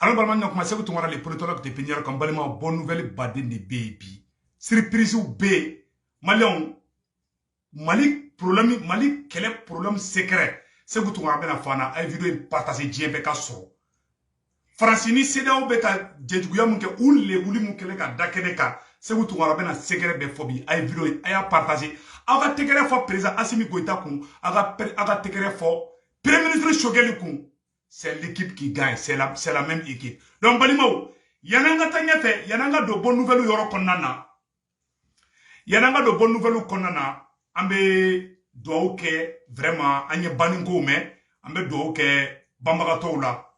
Alors, balma commencé que tu les politologues de Pinière comme balma bonne nouvelle badin de baby. Surprise ou B. Malion. Mali problème, Mali quel est problème secret? C'est que tu as bien fana, ay vidéo partager JMP ka so. Francini CDAO beta jejuya munke ulle uli munke ka dakene ka. C'est que tu as bien secret de phobie, ay vidéo ay partager. Aga tekere fo président Assimi Goïta kun, aga tekere fo premier ministre Shogeli kun. C'est l'équipe qui gagne, c'est la même équipe. Donc Balimao, yananga tanya fe, yananga do bonne nouvelle yoro konana. Yananga do bonne nouvelle konana. Ambe doa ke vraiment anye baningo me, ambe doa ke bambagato la.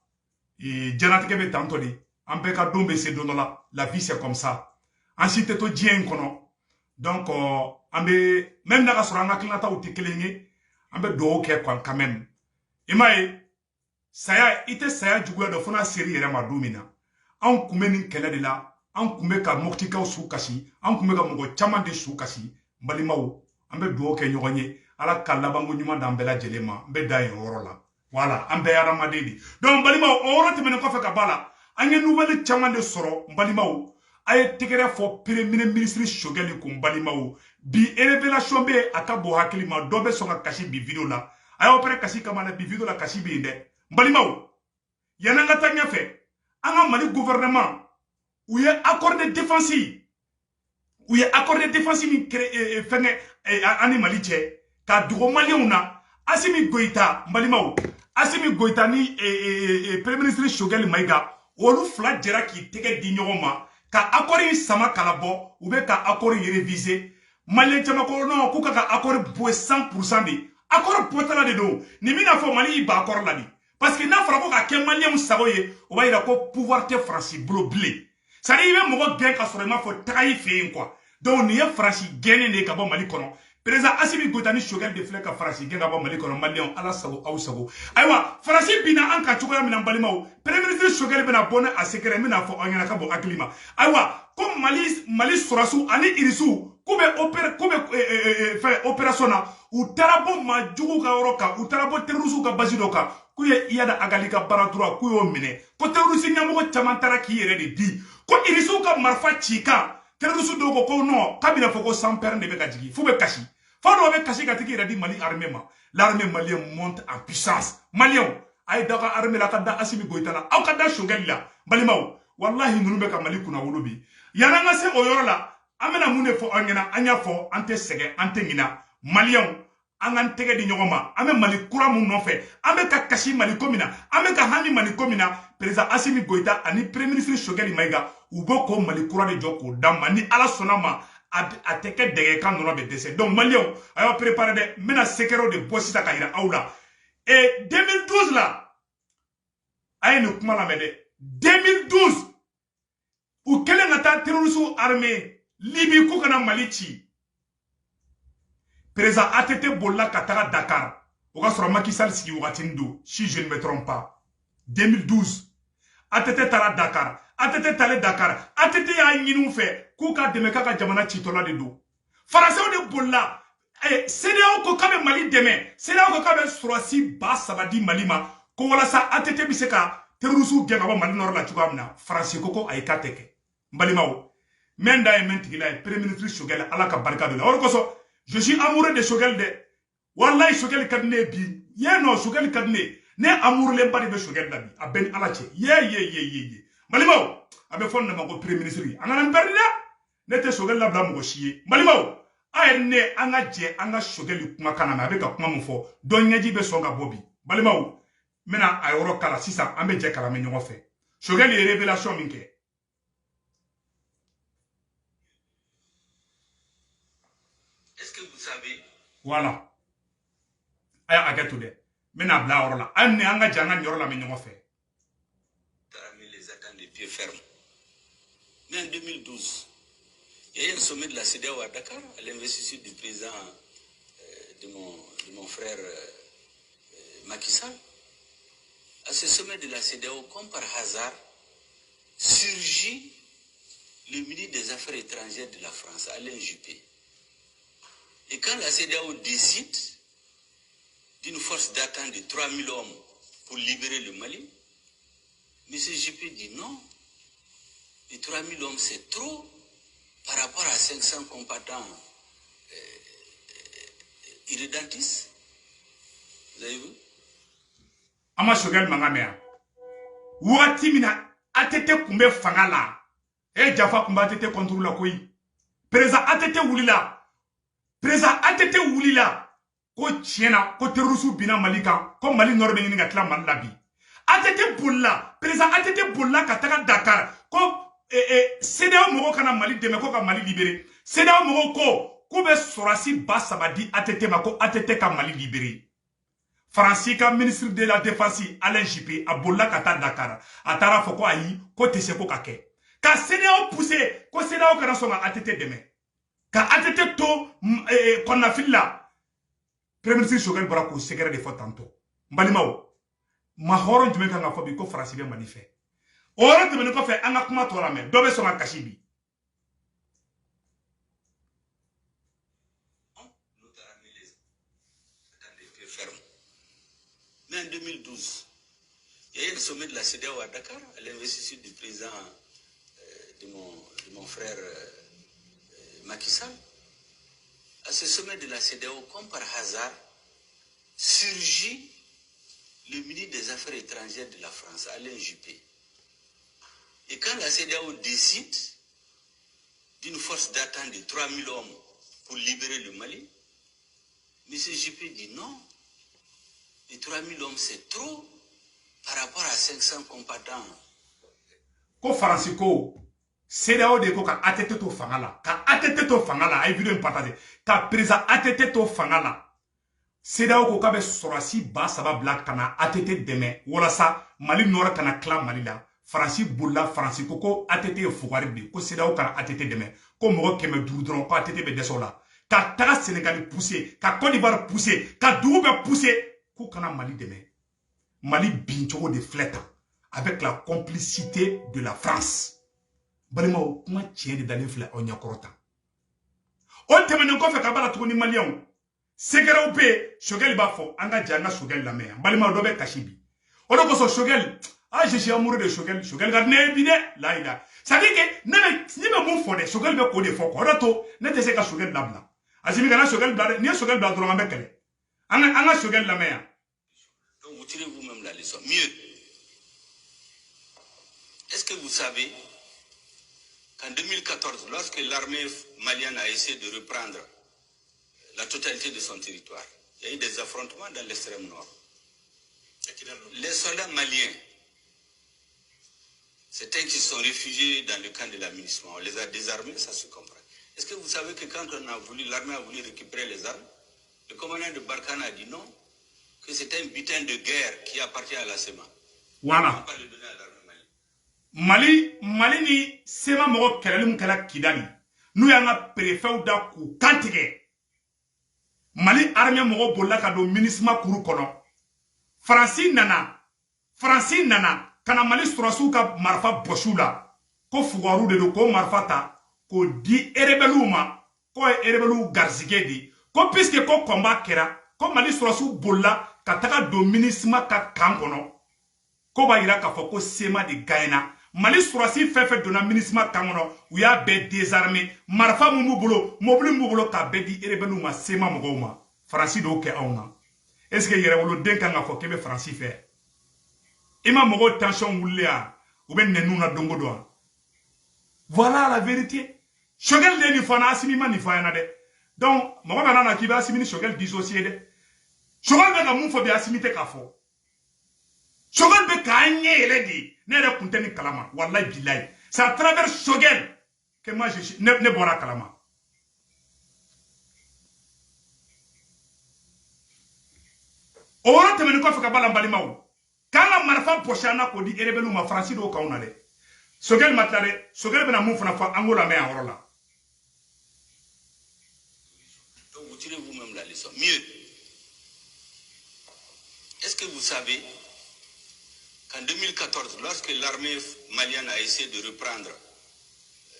Et janatike be tantoli, ambe ka dombe se donola, la vie c'est comme ça. Ensuite to dien kono. Donc ambe même na suranga klata ou tekelenge, ambe doa ke quand même. Imae saya ite saya juguya do fona série yere ma domina. An kume ni kele de la, an kume ka moktika su kasi, an kume ka mogo chama de su kasi, mbalimawo. Ambe duo ke nyoganye ala kalabango nyuma dambela jelema mbe dai orola voilà ambe aramadedi donc balima oro temene ko fe ka bala anye nouvelle chama de soro balima o ay tegere fo premier ministre Shogeli ko balima o bi révélation be akabo hakilima dobe songa kashi bi video la ay opere kashi kamana bi video la kashi bi inde balima o yananga tanya fe anga mali gouvernement ou ye accord de défense ou y a accord de défense ni fenge ani Mali che ka dugo Maliens na Assimi Goïta Mbalimao Assimi Goïta ni premier ministre Shogeli Maïga olu fla jera ki tege di ɲɔgɔn ma ka accord in sama kalabo ou be ka accord in réviser Malien chama ko non ku ka accord bo 100% de accord potala de do ni mina fo Mali ba accord la di parce que na fara ko ka ke Malien sago ye o ba ira ko pouvoir te France bleu bleu. Ça dit, il y a un faut trahir quoi. Donc, il y a France gagné des cabos Mali kono. Président Assimi Goïta Shogel de flèche France gagné cabos Mali kono Malion ala sago au sago. Aïwa, France bina anka chukoya mina Balimao. Premier ministre Shogel bina bonne à secret mina fo onyana kabo aklima. Aïwa, comme Mali sorasu ani irisu kube opération na ou tarabo majugu ka oroka ou tarabo terusu ka basidoka. Kuye iyada agalika baratura kuyo mine. Ko terusi nyamugo chamantara ki yere de di. Ko irisu ka marfa chika terroristes dogo ko non kabila foko sans père ne be ka jigi fu be kashi fa do be kashi ka tiki radi Mali armée ma l'armée malienne monte en puissance malien ay daga armée la kada Assimi Goïta la aw kada Shogeli la balimaw wallahi nunu be ka Mali kuna wolobi yana nga se oyoro la amena mune fo onyana anya fo ante sege ante ngina malien angan tege di nyogoma ame Mali kura mu nofe ame ka kashi Mali komina ame ka hami Mali komina président Assimi Goïta ani premier ministre Shogeli Maïga ubo ko Mali kura de joko dama ni ala sonama a teke dege kan nono be dese donc Malien ayo préparer de mena sekero de bosita kaira aula et 2012 là ay no kuma la mede 2012 ou kele ngata terroriste armée Libye ko kana Mali ci président ATT bolla katara Dakar o ka sura Macky Sall sigi watindo si je ne me trompe pas 2012 ATT tara Dakar ATT tale Dakar ATT ya ɲinu fɛ k'u ka dɛmɛ k'a ka jamana citɔla de don Français de bolla CEDEAO ko k'a bɛ Mali dɛmɛ CEDEAO ko k'a bɛ sɔrɔsi 300 di Mali ma ko walasa ATT bɛ se ka terroristes gɛn ka bɔ Mali nɔrɔ la cogoya min na France ko ko ayi k'a tɛ kɛ n balimaw mɛn da ye mɛn tigila ye premier ministre Shogeli ala ka barika de la o de kosɔn je suis amoureux de Shogeli dɛ wallahi Shogeli ka di ne ye bi ye non Shogeli ka di ne ye ne amoureux ba de bɛ Shogeli la bi a bɛ ni ala cɛ ye Malimaw abe fon na mako premier ministre angana perdida nete Shogeli la bla moko chier Malimaw ay ne anga je anga Shogeli kuma kana ma abe ka kuma mo fo don nyaji be songa bobi Malimaw mena ayoro kala sisa ambe je kala me nyongo fe Shogeli révélation minke est-ce que vous savez voilà aya agetude mena bla orola anne anga je anga nyoro la me nyongo fe les attentes de pied ferme. Mais en 2012, il y a eu un sommet de la CEDEAO à Dakar, à l'investiture du président de mon frère Macky Sall. À ce sommet de la CEDEAO, comme par hasard, surgit le ministre des Affaires étrangères de la France, Alain Juppé. Et quand la CEDEAO décide d'une force d'attente de 3000 hommes pour libérer le Mali, M. JP dit non. Et 3000 hommes, c'est trop par rapport à 500 combattants irrédentistes. Vous avez vu? Ama Choguel Mangamea. Ouati mina atete kumbe fangala. Jafa kumba atete contre la koi. Preza atete wulila. Preza atete wulila. Ko tiena, ko terusu bina malika. Ko mali norbe ni ngatla malabi. Atete bulla. Preza atete bulla kataka Dakar. Ko CEDEAO mogo kana mali deme ko ka mali libéré. CEDEAO mogo ko be sorasi basabadi atete mako atete ka mali libéré. Francis ka ministre de la défense Alain Juppé a bolla kata Dakar. Atara foko ayi ko tese ko kake. Ka CEDEAO poussé ko CEDEAO kana songa atete deme. Ka atete to konna filla. Premier ministre Choguel bara ko secret de fotanto. Mbalimao. Ma horon jume ka ngafobi ko Francis be manifeste. Ora de ko fe anga kuma to la me dobe so ma kashibi. Mais en 2012, il y a eu le sommet de la CEDEAO à Dakar, à l'investiture du président de mon frère Macky Sall. À ce sommet de la CEDEAO, comme par hasard, surgit le ministre des Affaires étrangères de la France, Alain Juppé. Et quand la CEDEAO décide d'une force d'attente de 3000 hommes pour libérer le Mali, M. Juppé dit non. Les 3000 hommes, c'est trop par rapport à 500 combattants. Ko Francisco, CEDEAO de ko ka atete to fangala. Ka atete to fangala, ay video partager. Ka prisa atete to fangala. CEDEAO ko ka be sorasi ba saba black kana atete deme. Wala sa Mali nora kana klan Mali la. Francis Boula Francisco ko atete fugari bi. Ko CEDEAO kana atete deme. Ko mogo keme dudron ko atete be desola. Ka taga Sénégal pousser, ka Côte d'Ivoire pousser, ka Dougou pousser. Kou kana Mali deme. Mali binchogo de flète avec la complicité de la France. Balimo kuma tient de dalen flè on yakorota. O temene ko fe ka bala tuguni Malien. Segera upe Choguel ba fo anga janga Choguel la mer. Balimo do be kashibi. O do ko so Choguel je suis amoureux de Choguel. Choguel ga ne bi de la ila. Ça dit que ne me mon fo de Choguel be ko de fo ko rato ne te se ka Choguel dabla. Azimi kana Choguel bla ni Choguel bla dro ngam kele. Anga Choguel la mer. Donc vous tirez vous-même la leçon. Mieux, est-ce que vous savez qu'en 2014, lorsque l'armée malienne a essayé de reprendre la totalité de son territoire, il y a eu des affrontements dans l'extrême nord. Les soldats maliens, certains qui sont réfugiés dans le camp de l'amunissement, on les a désarmés, ça se comprend. Est-ce que vous savez que quand l'armée a voulu récupérer les armes, le commandant de Barkhane a dit non, que c'était un butin de guerre qui appartient à la SEMA. Voilà. On ne peut pas le donner à l'armée malienne. Mali ni SEMA moko kelali kala Kidali. Nous yanga préfet da ku kantige. Mali armée moko bolla ka do ministre kuru kono. Francis nana kana Mali surasu ka marfa boshula. Ko fugaru de do ko marfata ko di erebeluma ko erebelu garzigedi. Ko puisque ko combat kera ko Mali surasu bolla kataka do ministre ka kangono. Ko ba ira ka fo ko SEMA de gaina. Mali surasi fefe donna ministre kangono ou ya be désarmé marfa mumu bolo mobili mumu ka be di erebelu ma SEMA mogoma. Francis do ke auna. Est-ce que yere wolo den kan ga fo kebe Francis fait? Ima mogo tension wulia ou ben nenu na dongo do. Voilà la vérité. Choguel le ni fana asimi ma ni fana de. Donc mogo na ki ba asimi ni Choguel dissocié de. Choguel be ga mun fo bi asimi te ka fo. Choguel be ka anye ele di ne re kunte ni kalama wallahi billahi. C'est à travers Choguel que moi je ne bora kalama. Ora temene ko fe ka bala mbalimawo. Kala marfa pochana ko di erebelu ma Francis do kauna de. Choguel matare, Choguel bena mun fana fa angola me awrola. Donc vous tirez vous-même la leçon. Mieux, est-ce que vous savez qu'en 2014, lorsque l'armée malienne a essayé de reprendre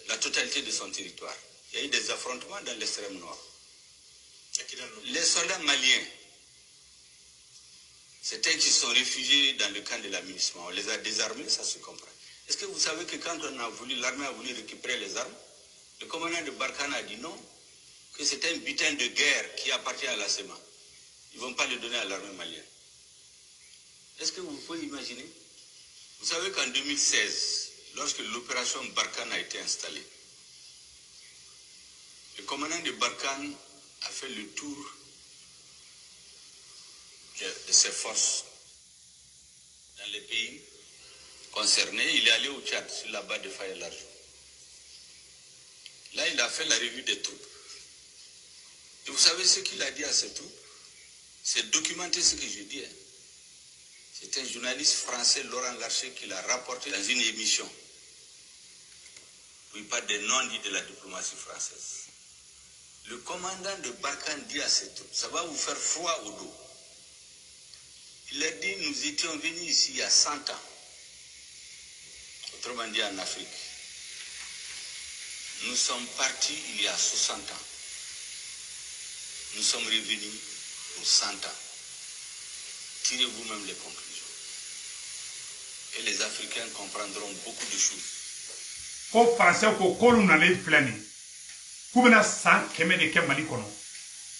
la totalité de son territoire, il y a eu des affrontements dans l'extrême nord. Les soldats maliens, Certains qui sont réfugiés dans le camp de l'amunissement, on les a désarmés, ça se comprend. Est-ce que vous savez que quand l'armée a voulu récupérer les armes, le commandant de Barkhane a dit non, que c'est un butin de guerre qui appartient à la SEMA. Ils ne vont pas le donner à l'armée malienne. Est-ce que vous pouvez imaginer? Vous savez qu'en 2016, lorsque l'opération Barkhane a été installée, le commandant de Barkhane a fait le tour de ses forces dans les pays concernés. Il est allé au Tchad, sur la base de Faye Largeau. Là, il a fait la revue des troupes. Et vous savez ce qu'il a dit à ces troupes? C'est documenté ce que je dis. C'est un journaliste français, Laurent Larcher, qui l'a rapporté dans une émission. Il parle des non-dits de la diplomatie française. Le commandant de Barkhane dit à ses troupes, ça va vous faire froid au dos. Il a dit, nous étions venus ici il y a 100 ans. Autrement dit en Afrique. Nous sommes partis il y a 60 ans. Nous sommes revenus pour 100 ans. Tirez vous-même les conclusions. Et les Africains comprendront beaucoup de choses. Ko français ko kolu na le flani. Kubena san keme de ke Mali kono.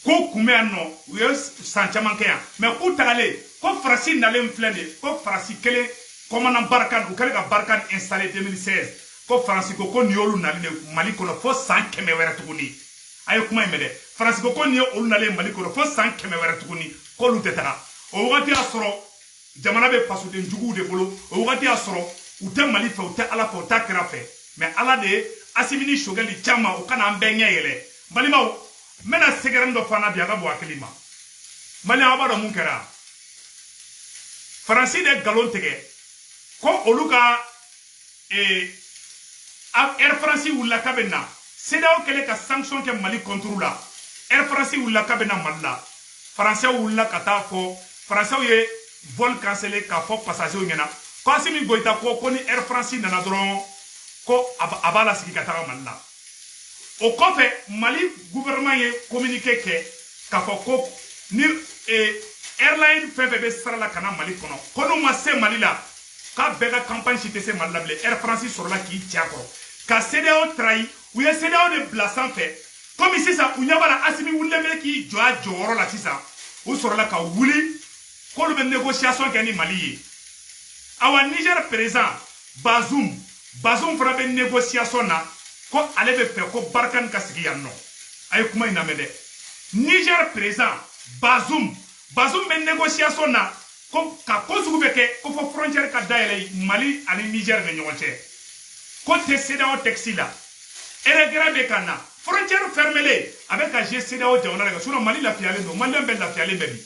Ko kume no, we san chaman ke ya. Mais ko tagale, ko français na le flani, ko français kele commandant Barkhane, ou kele ka Barkhane installé 2016. Ko français ko niolu na le Mali kono fo san keme wera tuguni. Ayo kuma imede. France ko niolu na le Mali kono fo san keme wera tuguni. Ko lu tetara. O wati asoro jamana be paso de njugu de bolo. O wati asoro ute Mali fe ute ala fe ute kira fe. Mais ala de asimini shogeli chama o kana mbenye yele. Malima o mena segerendo fana biaga bo akilima. Mali abado munkera. France de galon tege. Ko oluka Air France wula kabena. Seda o kele ka sanction ke Mali contrôle la. Air France wula kabena Malla. Français wula kata fo Français ye vol cancellé ka fo passager ngena. Ko asimi goita ko ni Air France nana dron ko abala sigi kata Malla. O kofe Mali gouvernement ye communiqué ke ka fo ko ni airline FFB sera la kana Mali kono. Kono ma se Mali la ka bega campagne cité se Mali la Air France sur la ki tiako. Ka CDO trahi ou ye CDO de blasan fait. Comme ici ça ou nyabala asimi wulemele ki joa joro la sisa. Ou sur la ka wuli ko le négociation ke ni Mali. Awa Niger présent Bazoum fera be négociation na ko ale be fe ko Barkhane ka sigi yanno. Ay kuma ina mede. Niger présent Bazoum be négociation na ko ka ko sugu be ke ko fo frontière ka daele Mali ani Niger be ñoŋote. Ko te CEDEAO texila. Ere grabe kana frontière fermée avec la CEDEAO jamana sur Mali la fiale no Mali be la fiale bebi.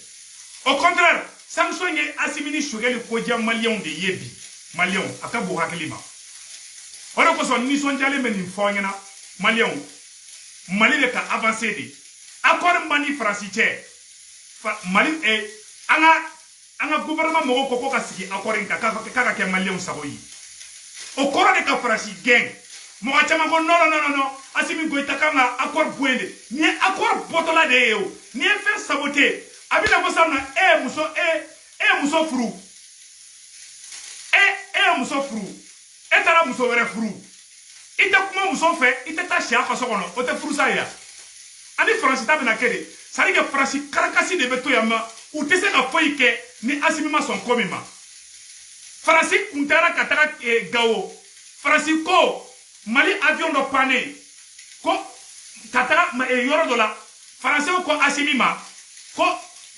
Au contraire, sanction ye asimini shogeli ko jam Malien de yebi. Malien akabu hakilima. Ora ko son ni son jale meni fonyana Malien Mali le ka avancer de. Accord mani francité. Mali anga gouvernement mo ko ka sigi accord ka ke Malien saboyi. Au cours de Kafrashi gang, mo achama ko non asimi goita kanga accord buende ni accord botola de yo ni faire saboter abila ko sana muso furu muso furu etara muso were furu ita kuma muso fe ita ta sha fa sokono o te furu sa ya ani France ta bena kede sari ke France karakasi de beto yama ou te se ka foi ke ni asimi ma son komima France kuntara katara gawo France ko Mali avion do pané ko katara yoro do la France ko asimi ma ko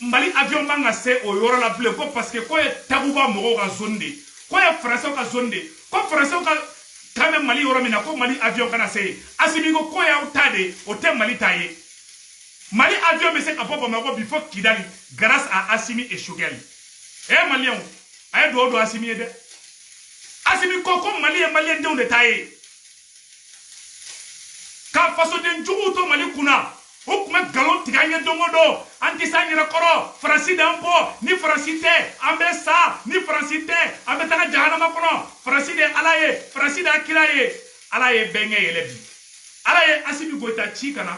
Mali avion banga se o yoro la bleu ko parce que ko e tabuba mo ga zonde ko e France ka zonde ko France ka kame Mali yoro mina ko Mali avion kana se asimi ko ya utade o te Mali taye Mali avion me se ka popo mako before Kidali grâce à Assimi et Shogel Malien ay do Assimi de Assimi ko Mali e Malien de taye ka faso den jugu to Mali kuna o kuma galon tiganye dongodo anti sanyira koro Franci dampo ni Francité ambesa ni Francité ambeta jahannama kono Franci de alaye Franci da kiraye alaye benye yelebi alaye Assimi goita chikana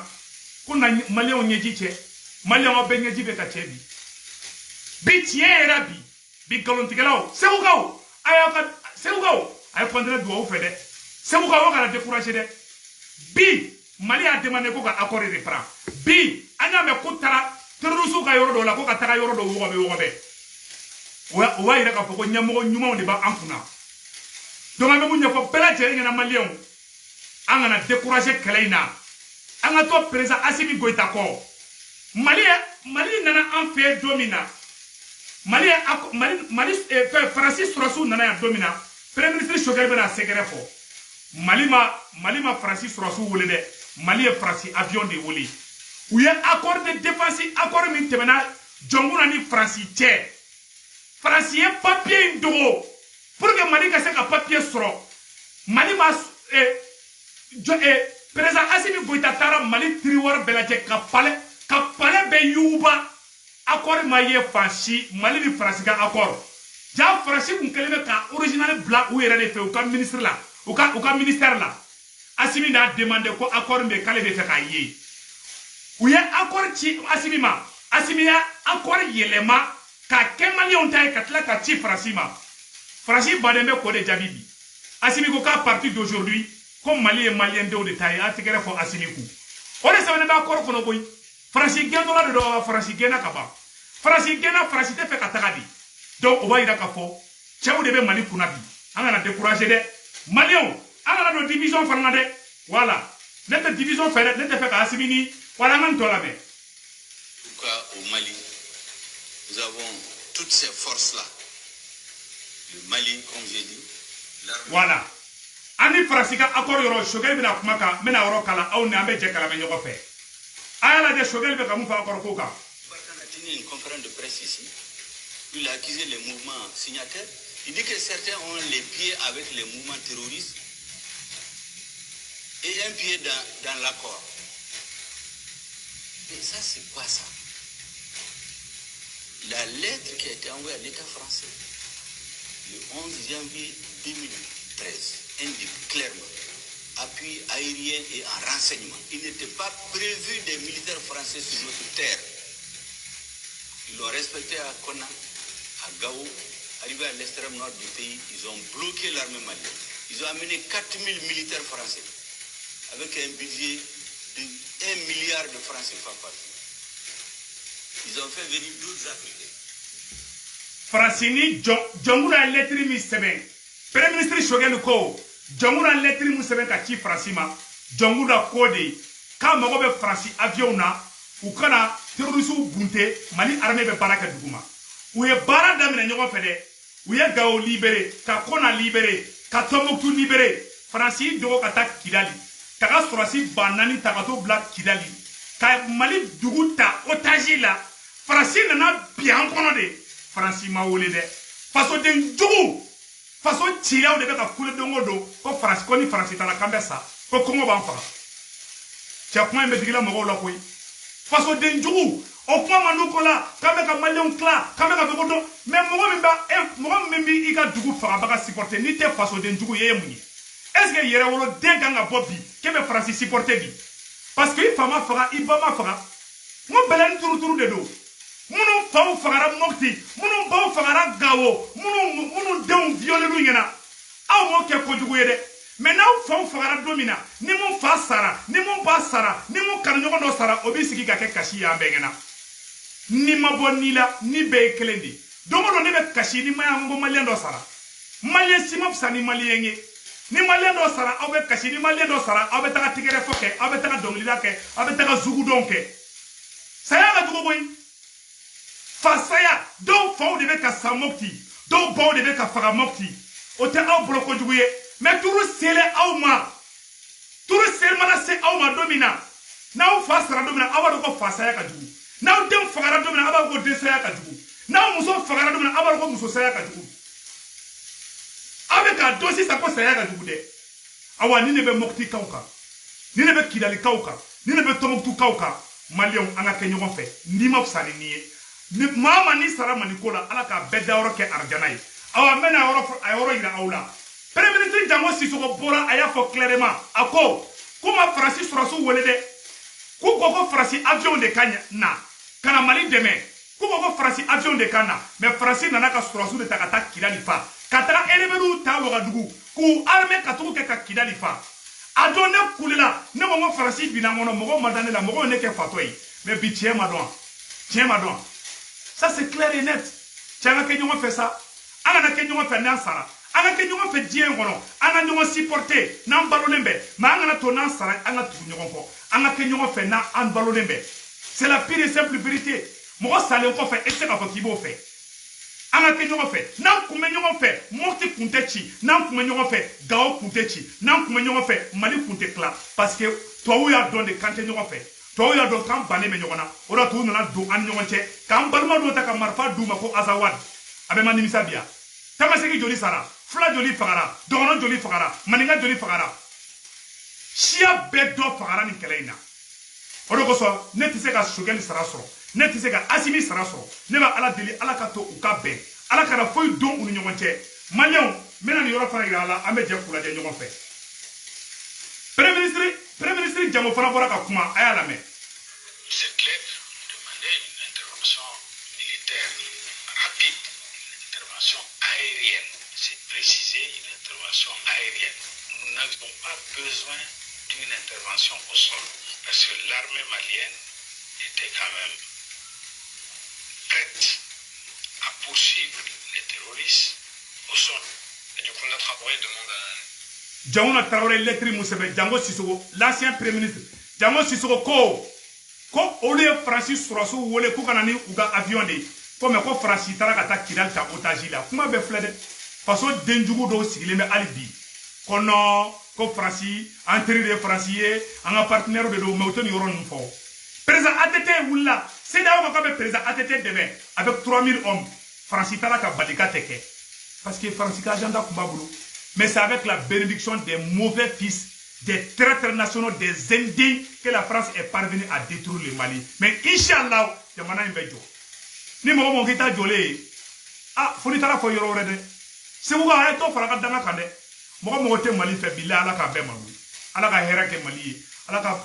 kuna Malien nyejiche Malien o benye jibe ka chebi bi tiɲɛ yɛrɛ bi nkalontigɛlaw segukaw a ye kɔntɛnɛ dugawu fɛ dɛ segukaw kana découragé dɛ bi Mali a demandé ko ka accord de prend bi an y'a mɛn ko taara terroriste ka yɔrɔ dɔw la ko ka taga yɔrɔ dɔw wɔgɔbɛ o b'a yira k'a fɔ ko ɲɛmɔgɔ ɲumanw de b'an kunna donc an bɛ mun ɲɛfɔ bɛɛ lajɛlen ɲɛna maliyɛnw an kana découragé kɛlɛ in na an ka to président Assimi Goïta kɔ Mali nana an fɛ don min na Mali Faransi sɔrɔsiw nana yan don min na premier ministre Choguel bɛna sɛgɛrɛ fɔ Mali ma Faransi sɔrɔsiw wele dɛ Mali ye Faransi avion de wele u ye accord de défense accord min tɛmɛna jɔnkuna ni Faransi cɛ Faransi ye papier in dogo pour que Mali ka se ka papier sɔrɔ Mali ma président Assimi Goïta taara Mali territoire bɛɛ lajɛ ka palais bɛɛ yuguba accord ma ye fansi Mali ni Faransi ka accord ja Faransi kun kɛlen bɛ ka original bila u yɛrɛ de fɛ u ka ministre la u ka ministère la Assimi n'a demandé ko accord bɛ k'ale bɛ fɛ k'a ye u ye accord ci Assimi ma Assimi ya accord yɛlɛma ka kɛ maliyɛnw ta ye ka tila ka ci Faransi ma Faransi baden bɛ k'o de jaabi bi Assimi ko qu'à partir d'aujourd'hui ko Mali ye maliyɛn denw de ta ye a tɛgɛrɛ fɔ Assimi kun o de sɛbɛnnen bɛ accord kɔnɔ koyi Faransi gɛn dɔ la de don Faransi gɛnna ka ban Faransi gɛnna Faransi tɛ fɛ ka taga di donc o b'a yira k'a fɔ cɛw de bɛ Mali kunna bi an kana découragé dɛ maliyɛnw an kana don division fana na dɛ voilà ne tɛ division fɛ dɛ ne tɛ fɛ ka Assimi ni voilà an ka nin tɔ lamɛn. En tout cas au Mali nous avons toutes ces forces là le Mali comme j'ai dit voilà ani Faransi ka accord yɔrɔ Choguel bɛna kuma kan n bɛna yɔrɔ kala aw ni an bɛ jɛ kalamɛ ɲɔgɔn fɛ a y'a lajɛ Choguel bɛ ka mun fɔ accord ko kan. Barkhane a tenu une conférence de presse ici il a accusé les mouvements signataires il dit que certains ont les pieds avec les mouvements terroristes et un pied dans l'accord. Mais ça c'est quoi ça? La lettre qui a été envoyée à l'État français le 11 janvier 2013 indique clairement appui aérien et en renseignement. Il n'était pas prévu des militaires français sur notre terre. Ils l'ont respecté à Konna, à Gao, arrivé à l'extrême nord du pays, ils ont bloqué l'armée malienne. Ils ont amené 4000 militaires français avec un budget de 1 milliard de francs CFA par jour. Ils ont fait venir d'autres Africains. Francini, Djonguna lettre mi seben. Premier ministre Choguel ko, Djonguna lettre mi seben ka ci Francima, Djonguna kode, ka mago be Franci avion na, u kana terroriste bunte, Mali armée be baraka duguma. U ye bara damina ɲɔgɔn fɛ dɛ. U ye Gao libéré, ka Kona libéré, ka Tombouctou libéré. Franci dogo ka taa Kidali. Taga sorasi banani taga to bila Kidali. Ka Mali dugu ta otage la. Franci nana bien kɔnɔ de. Franci ma wele dɛ. Faso den jugu. Faso cilaw de bɛ ka kule dongo don. Ko Franci ko ni Franci tala kan bɛ sa. Ko Kongo b'an faga. Cɛ kuma in bɛ digila mɔgɔw la koyi. Faso den jugu. O kuma ma n'u ko la. K'an bɛ ka maliyɛnw tila. K'an bɛ ka fɛ ko dɔn. Mais mɔgɔ min bɛ i ka dugu fagabaga supporter n'i tɛ faso den jugu ye mun ye? Est-ce que yɛrɛ wolo den kan ka bɔ bi k'e bɛ Franci supporter bi? Parce que i fa ma faga i ba ma faga. N ko bɛlɛni turuturu de don. Minnu faw fagara Mopti, minnu baw fagara Gao, minnu denw violé lu ɲɛna. Aw m'o kɛ kojugu ye dɛ. Mais n'aw faw fagara don min na, ni mun fa sara, ni mun ba sara, ni mun kanuɲɔgɔn dɔ sara, o b'i sigi ka kɛ kasi ye an bɛɛ ɲɛna. Ni ma bɔ ni la, ni bɛɛ ye kelen de. Don o don ne bɛ kasi ni ma yan ko maliyɛn dɔ sara. Maliyɛn si ma fisa ni maliyɛn ye. Ni maliyɛn dɔ sara, aw bɛ kasi, ni maliyɛn dɔ sara, aw bɛ taga tigɛrɛ fɔ kɛ, aw bɛ taga dɔnkilida kɛ, aw bɛ taga zugudɔn kɛ. Saya ka jugu koyi. Fasaya, dɔw faw de bɛ ka sa Mopti, dɔw baw de bɛ ka faga Mopti. O tɛ aw bolo kojugu ye. Mais turu sele aw ma. Turu sele mana se aw ma don min na. N'aw fa sara don min na, aw b'a dɔn ko fasaya ka jugu. N'aw den fagara don min na, aw b'a fɔ ko densaya ka jugu. N'aw muso fagara don min na, aw b'a dɔn ko musosaya ka jugu. Aw bɛ k'a dɔn sisan ko saya ka jugu dɛ. Awa ni ne bɛ Mopti kaw kan, ni ne bɛ Kidali kaw kan, ni ne bɛ Tombouctou kaw kan, maliyɛnw an ka kɛ ɲɔgɔn fɛ. N'i ma fisa ni nin ye. Ni maa ma ni sara mani ko la, Ala k'a bɛɛ dayɔrɔ kɛ arjana ye. Awa n bɛna a yɔrɔ yira aw la. Premier ministre Jango Sissoko bɔra a y'a fɔ clairement a ko ma Faransi sɔrɔsiw wele dɛ. K'u ko ko Faransi avion de ka na ka na Mali dɛmɛ. Comment France avion de Kana, mais France nana ka surasu de takata Kidali fa. Katara elebelu ta Ouagadougou, ku armée katoukou ke ka Kidali fa. Adone Koulela, ne mo France binangono, mogo madane la mogo ne ke fatoi. Mais bi tiens madouan. Tiens madouan. Ça c'est clair et net. Tiens que nous fait ça. Ana ke nous fait nansara. Ana ke nous fait dien ngono. Ana nous supporter nan balolembe. Ma ana to nansara ana tu nous ko. Ana ke nous fait na an balolembe. C'est la pire et simple vérité. Moi, ça l'est fait, et c'est pas ce qu'il faut faire. Ana ke nous fait, nan kume nous fait, morti kuntechi, nan kume nous fait, gao kuntechi, nan kume nous fait, mali kuntekla, parce que toi où y a donné quand nous fait, toi où y a donné quand bané me nyona, ora tout nana do an nyonche, quand balma do ta kamarfa do mako azawad, abe mani misabia. Tamaseki joli sara, fla joli fagara, dono joli fagara, maninga joli fagara. Chia bedo fagara ni keleina. Oro koso, ne tise ka shugeli sara soro. Ne tise ka asimi sara soro. Ne ba ala deli ala ka to u ka ben. Ala kana foyi don u ni ɲɔgɔn cɛ. Maliyɛnw mena ni yɔrɔ fana yira ala an bɛ jɛ kulajɛ ɲɔgɔn fɛ. Premier ministre Jango fana bɔra ka kuma a y'a lamɛn. Cette lettre demandait une intervention militaire rapide, une intervention aérienne. C'est précisé, une intervention aérienne. Nous n'avons pas besoin d'une intervention au sol, parce que l'armée malienne était quand même prête à poursuivre les terroristes au sol. Et du coup, notre envoyé demande à... Jango Traoré lettre Moussebe, Jango Sissoko, l'ancien premier ministre. Jango Sissoko ko olu Francis Sourassou wole ko kana ni uga avion de. Ko me ko Francis tara ka ta Kidal ta otage la. Kuma be flede. Façon denjugu do sigilen be alibi. Kono ko Francis entrée de Francis en partenaire de do mewtoni yoron fo. Président ATT wula, c'est d'ailleurs ko be président ATT debe avec 3000 hommes. Francis tara ka balika teke. Parce que Francis ka janda kumbabulu. Mais c'est avec la bénédiction des mauvais fils, des traîtres nationaux, des indignes que la France est parvenue à détruire le Mali. Mais Inch'Allah, il y a un peu de ni mo mo kita jolé ah foni tara fo yoro rede se ko ga to fara ka danga kande mo mo te Mali fe billah ala ka be malu ala ka hera ke Mali ala ka